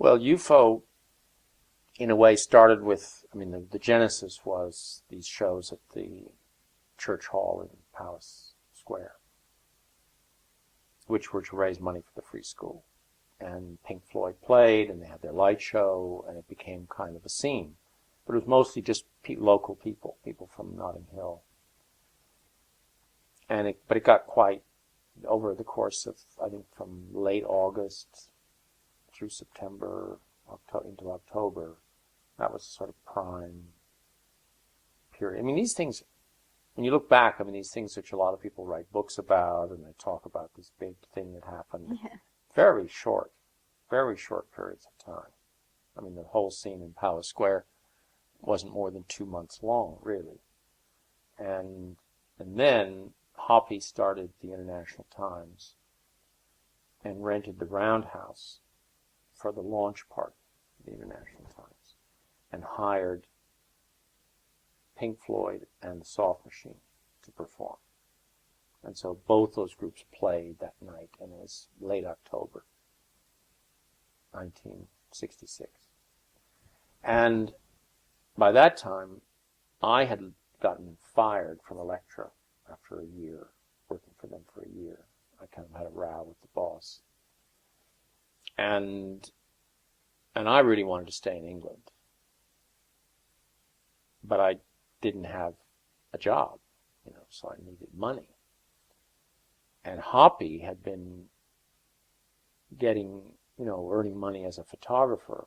Well, UFO, in a way, started with, I mean, the genesis was these shows at the church hall in Palace Square, which were to raise money for the free school. And Pink Floyd played, and they had their light show, and it became kind of a scene. But it was mostly just local people from Notting Hill. But it got quite, over the course of, I think, from late August through September, into October, that was sort of prime period. I mean, these things, when you look back, I mean, these things which a lot of people write books about, and they talk about this big thing that happened. Yeah. Very short periods of time. I mean, the whole scene in Palace Square wasn't more than 2 months long, really. And then Hoppy started the International Times and rented the Roundhouse for the launch party of the International Times, and hired Pink Floyd and the Soft Machine to perform. And so both those groups played that night, and it was late October 1966. And by that time, I had gotten fired from Elektra after a year, working for them for a year. I kind of had a row with the boss. And I really wanted to stay in England. But I didn't have a job, so I needed money. And Hoppy had been getting, earning money as a photographer.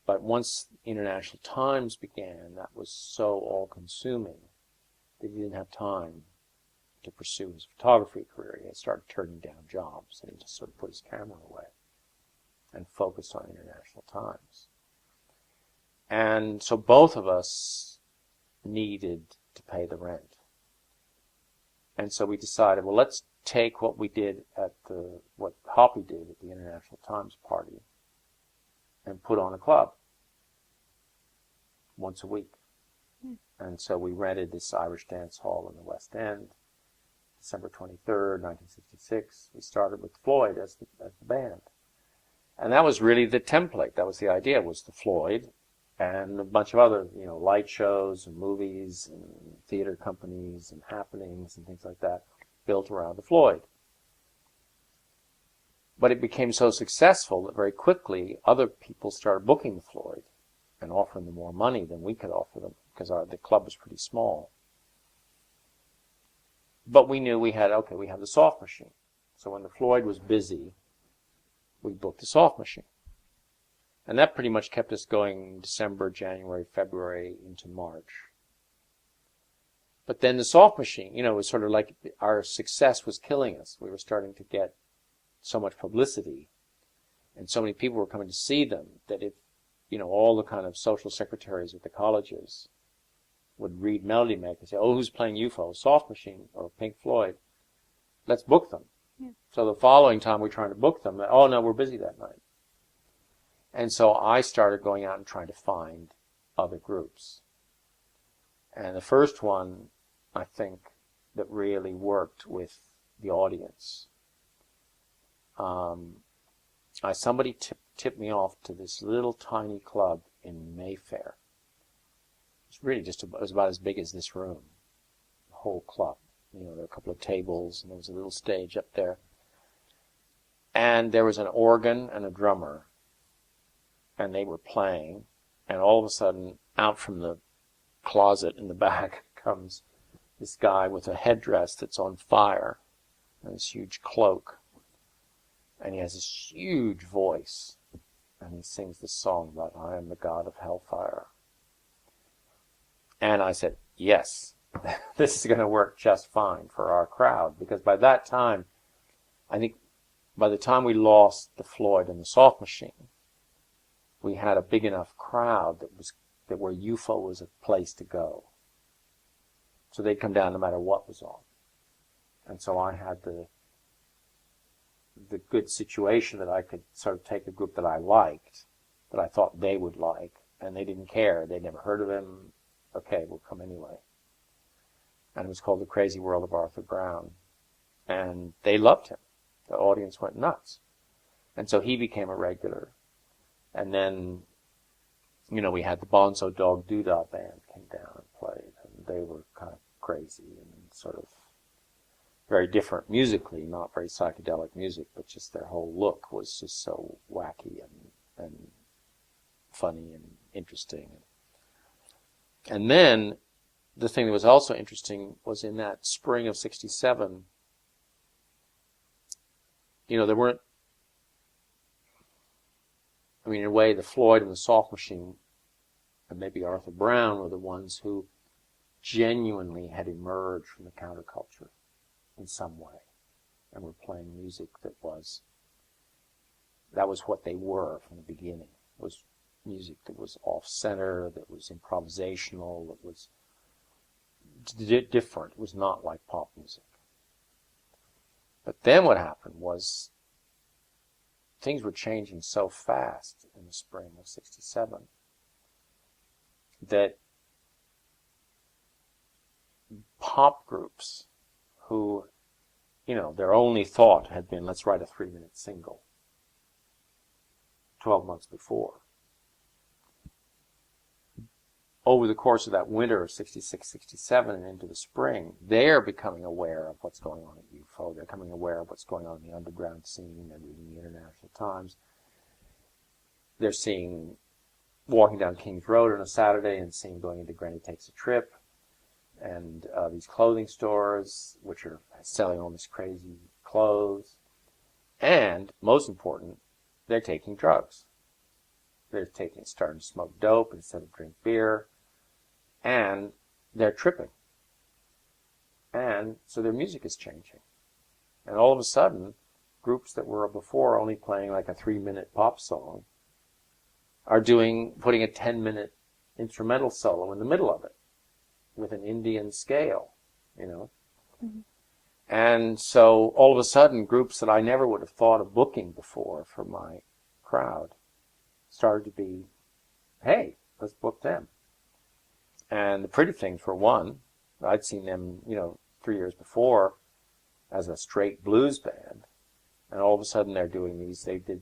But once International Times began, that was so all-consuming that he didn't have time to pursue his photography career. He had started turning down jobs, and he just sort of put his camera away and focused on International Times. And so both of us needed to pay the rent. And so we decided, well, let's take what we did what Hoppy did at the International Times party and put on a club once a week. And so we rented this Irish dance hall in the West End, December 23rd, 1966. We started with Floyd as the band. And that was really the template. That was the idea, was the Floyd and a bunch of other, light shows and movies and theater companies and happenings and things like that built around the Floyd. But it became so successful that very quickly other people started booking the Floyd and offering them more money than we could offer them, because the club was pretty small. But we knew we had the Soft Machine. So when the Floyd was busy, we booked the Soft Machine. And that pretty much kept us going December, January, February, into March. But then the Soft Machine, it was sort of like our success was killing us. We were starting to get so much publicity, and so many people were coming to see them, that if, all the kind of social secretaries at the colleges would read Melody Maker and say, oh, who's playing UFO? Soft Machine or Pink Floyd? Let's book them. Yeah. So the following time we're trying to book them, oh no, we're busy that night. And so I started going out and trying to find other groups. And the first one, I think, that really worked with the audience, somebody tipped me off to this little tiny club in Mayfair. It's really it was about as big as this room, the whole club. There were a couple of tables, and there was a little stage up there. And there was an organ and a drummer, and they were playing, and all of a sudden, out from the closet in the back comes this guy with a headdress that's on fire, and this huge cloak, and he has this huge voice, and he sings this song about, I am the God of Hellfire. And I said, yes, this is going to work just fine for our crowd, because by that time, I think by the time we lost the Floyd and the Soft Machine, we had a big enough crowd that where UFO was a place to go. So they'd come down no matter what was on. And so I had the good situation that I could sort of take a group that I liked, that I thought they would like, and they didn't care. They'd never heard of him. Okay, we'll come anyway. And it was called The Crazy World of Arthur Brown. And they loved him. The audience went nuts. And so he became a regular. And then, we had the Bonzo Dog Doodah band came down and played, and they were kind of crazy and sort of very different musically, not very psychedelic music, but just their whole look was just so wacky and funny and interesting. And then the thing that was also interesting was in that spring of 67, there weren't, in a way, the Floyd and the Soft Machine and maybe Arthur Brown were the ones who genuinely had emerged from the counterculture in some way and were playing music that was what they were from the beginning. It was music that was off-center, that was improvisational, that was different. It was not like pop music. But then what happened was things were changing so fast in the spring of 67 that pop groups who, their only thought had been, let's write a 3-minute single 12 months before. Over the course of that winter of 66, 67 and into the spring, they're becoming aware of what's going on at UFO. They're becoming aware of what's going on in the underground scene. They're reading the International Times. They're seeing, walking down Kings Road on a Saturday and seeing going into Granny Takes a Trip, and these clothing stores, which are selling all this crazy clothes. And, most important, they're taking drugs. They're starting to smoke dope instead of drink beer. And they're tripping. And so their music is changing. And all of a sudden, groups that were before only playing like a 3-minute pop song are putting a 10-minute instrumental solo in the middle of it with an Indian scale, Mm-hmm. And so all of a sudden, groups that I never would have thought of booking before for my crowd started to be, hey, let's book them. And the Pretty Things were one. I'd seen them, 3 years before as a straight blues band. And all of a sudden they're doing they did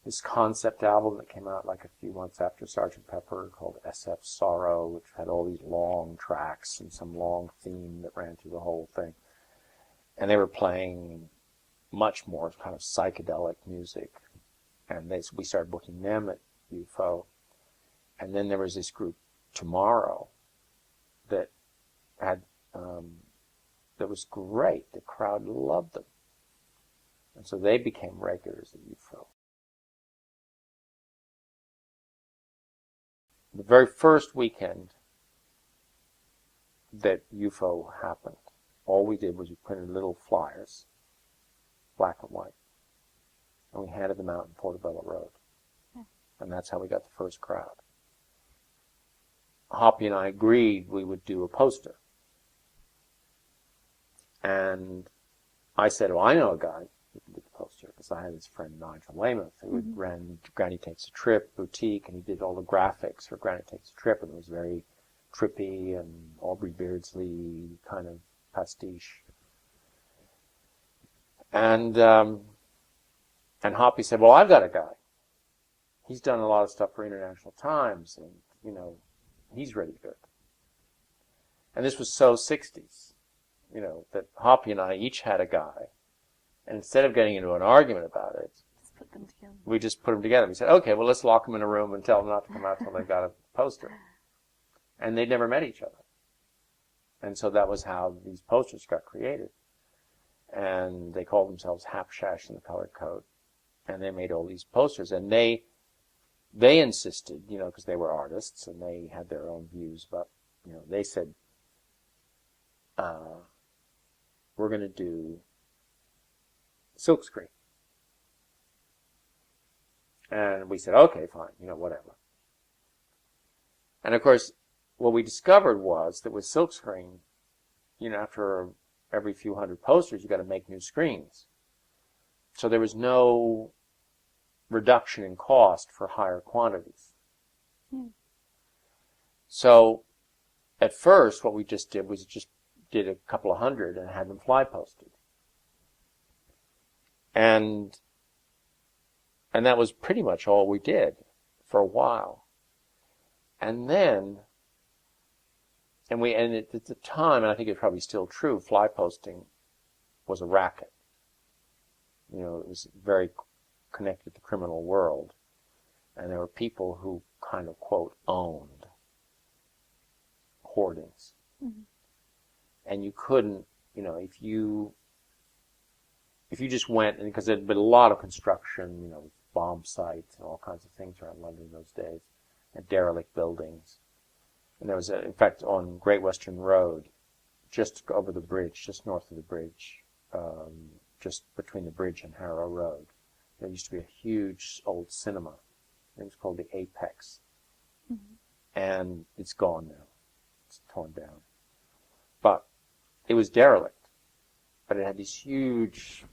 this concept album that came out like a few months after Sgt. Pepper called SF Sorrow, which had all these long tracks and some long theme that ran through the whole thing. And they were playing much more kind of psychedelic music. And we started booking them at UFO. And then there was this group, Tomorrow, that was great. The crowd loved them. And so they became regulars at UFO. The very first weekend that UFO happened, all we did was we printed little flyers, black and white, and we handed them out in Portobello Road. And that's how we got the first crowd. Hoppy and I agreed we would do a poster. And I said, well, I know a guy who can do the poster, because I had this friend, Nigel Weymouth, who ran Granny Takes a Trip boutique, and he did all the graphics for Granny Takes a Trip, and it was very trippy and Aubrey Beardsley kind of pastiche. And Hoppy said, well, I've got a guy. He's done a lot of stuff for International Times, and, he's really good. And this was so 60s, that Hoppy and I each had a guy. And instead of getting into an argument about it, we just put them together. We said, okay, well, let's lock them in a room and tell them not to come out until they've got a poster. And they'd never met each other. And so that was how these posters got created. And they called themselves Hapshash in the Colored Coat. And they made all these posters. And they insisted, because they were artists and they had their own views about, they said, we're going to do silkscreen. And we said, okay, fine, whatever. And of course, what we discovered was that with silkscreen, after every few hundred posters, you got to make new screens. So there was no reduction in cost for higher quantities. So at first, what we just did was did a couple of hundred and had them fly posted. And that was pretty much all we did. for a while. And then, at the time, and I think it's probably still true, fly posting was a racket. You know, it was very connected to the criminal world. And there were people who kind of, quote, owned hoardings. Mm-hmm. And you couldn't, you know, if you just went, and because there'd been a lot of construction, you know, bomb sites and all kinds of things around London those days, and derelict buildings. And there was, in fact, on Great Western Road, just over the bridge, just north of the bridge, just between the bridge and Harrow Road, there used to be a huge old cinema. It was called the Apex. Mm-hmm. And it's gone now. It's torn down. But it was derelict. But it had these huge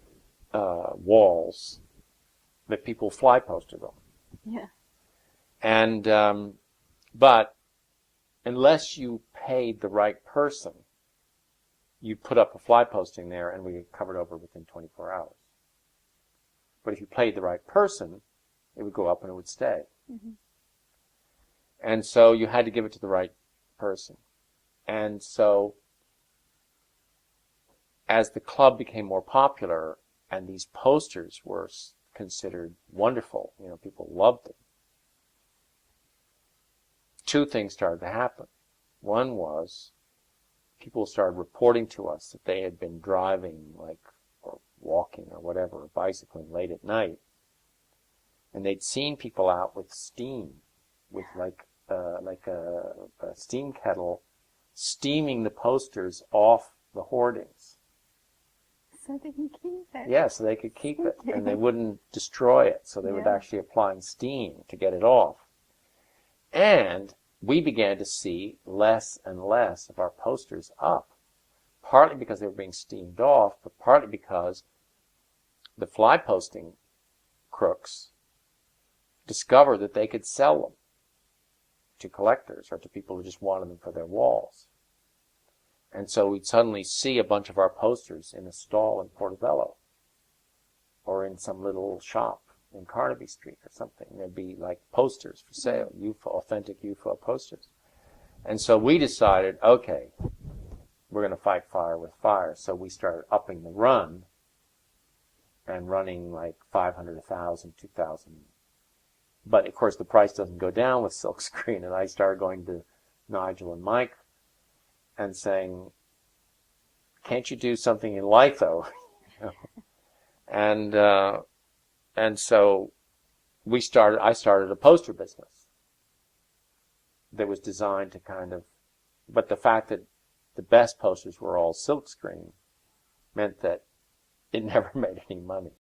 walls that people fly posted on. Yeah. And, but unless you paid the right person, you put up a fly posting there and we get covered over within 24 hours. But if you paid the right person, it would go up and it would stay. Mm-hmm. And so you had to give it to the right person. And so as the club became more popular and these posters were considered wonderful, you know, people loved them, two things started to happen. One was people started reporting to us that they had been driving, like, or walking or whatever, or bicycling late at night, and they'd seen people out with steam, with like a steam kettle, steaming the posters off the hoardings. So they can keep it. Yeah, so they could keep it, and they wouldn't destroy it, so they would actually applying steam to get it off. And we began to see less and less of our posters up, partly because they were being steamed off, but partly because the fly posting crooks discovered that they could sell them to collectors or to people who just wanted them for their walls. And so we'd suddenly see a bunch of our posters in a stall in Portobello or in some little shop in Carnaby Street or something. There'd be like posters for sale, authentic UFO posters. And so we decided, okay, we're going to fight fire with fire. So we started upping the run and running like 500, 1,000, 2,000. But of course the price doesn't go down with silkscreen. And I started going to Nigel and Mike and saying, can't you do something in litho? You know? And so I started a poster business that was designed to kind of, but the fact that the best posters were all silkscreen meant that it never made any money.